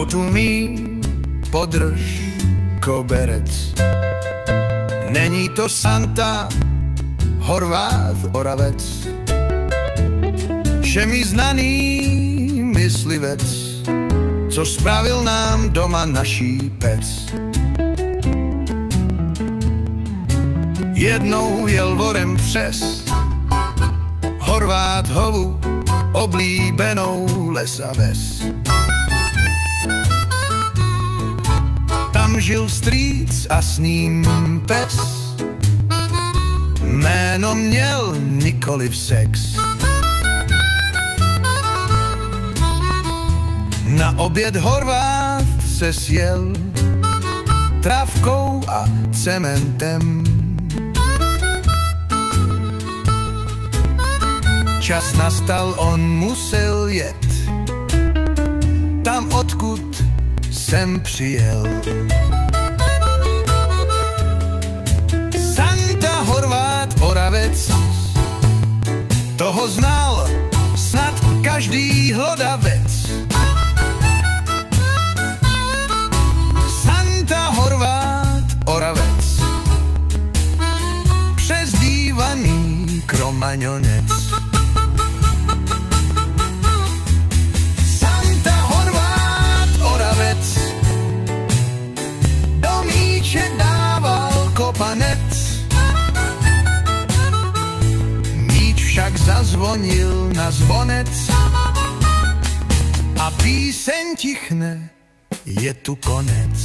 Mnou tu mý podrž koberec. Není to Santa, Horvát, Oravec, všemi znaný myslivec, co spravil nám doma naší pec. Jednou jel vorem přes Horvát hovu, oblíbenou lesa ves. Tam žil strýc a s ním pes, jméno měl nikoliv sex. Na oběd Horvát se sjel trávkou a cementem. Čas nastal, on musel jet tam, odkud jsem přijel. Santa, Horvát, Oravec, toho znal snad každý hlodavec. Santa, Horvát, Oravec, přezdívaný Kromaňonec. Santa, Horvát, Oravec, do míče dával kopanec. Míč však zazvonil na zvonec a píseň tichne, je tu konec.